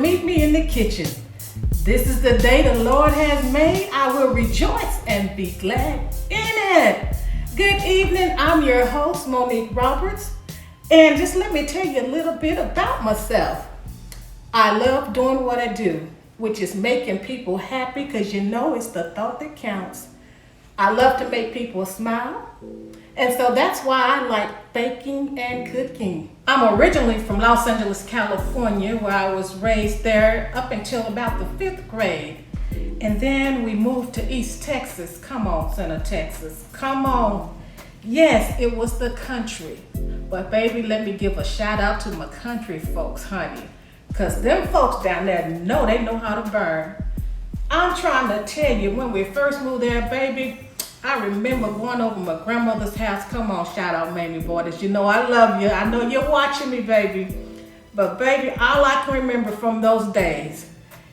meet me in the kitchen. This is the day the Lord has made. I will rejoice and be glad in it. Good evening. I'm your host, Monique Roberts. And just let me tell you a little bit about myself. I love doing what I do, which is making people happy because you know it's the thought that counts. I love to make people smile. And so that's why I like baking and cooking. I'm originally from Los Angeles, California, where I was raised there up until about the 5th grade. And then we moved to East Texas. Come on, Center Texas. Come on. Yes, it was the country. But baby, let me give a shout out to my country folks, honey. Because them folks down there know they know how to burn. I'm trying to tell you, when we first moved there, baby, I remember going over my grandmother's house. Come on, shout out Mamie Borders. You know I love you. I know you're watching me, baby. But baby, all I can remember from those days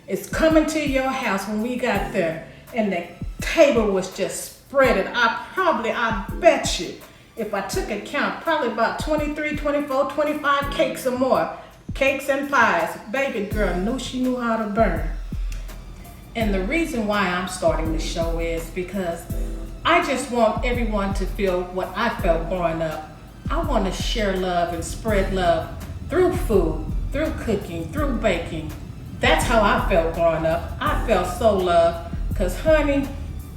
is coming to your house when we got there and the table was just spreaded. I bet you, if I took a count, probably about 23, 24, 25 cakes or more. Cakes and pies. Baby girl knew she knew how to burn. And the reason why I'm starting this show is because I just want everyone to feel what I felt growing up. I want to share love and spread love through food, through cooking, through baking. That's how I felt growing up. I felt so loved because, honey,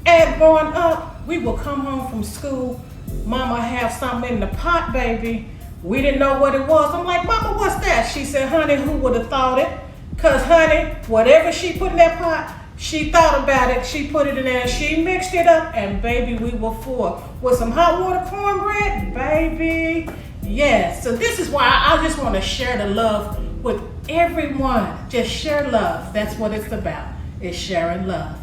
as growing up, we would come home from school. Mama have something in the pot, baby. We didn't know what it was. I'm like, Mama, what's that? She said, honey, who would have thought it? Because, honey, whatever she put in that pot, she thought about it, she put it in there, she mixed it up, and baby, we were full. With some hot water cornbread, baby, yes. So this is why I just want to share the love with everyone. Just share love. That's what it's about, is sharing love.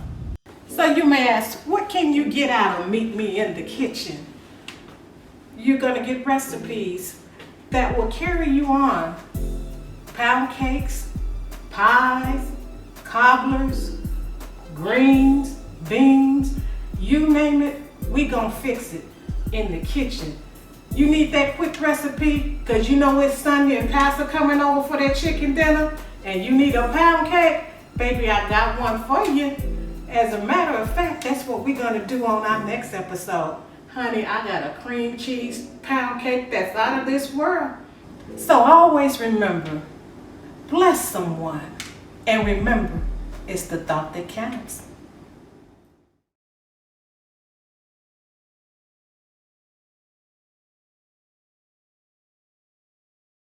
So you may ask, what can you get out of Meet Me in the Kitchen? You're going to get recipes that will carry you on. Pound cakes, pies, cobblers, greens, beans, you name it, we gonna fix it in the kitchen. You need that quick recipe because you know it's Sunday and Pastor coming over for their chicken dinner and you need a pound cake? Baby, I got one for you. As a matter of fact, that's what we're gonna do on our next episode. Honey, I got a cream cheese pound cake that's out of this world. So always remember, bless someone and remember, it's the thought that counts.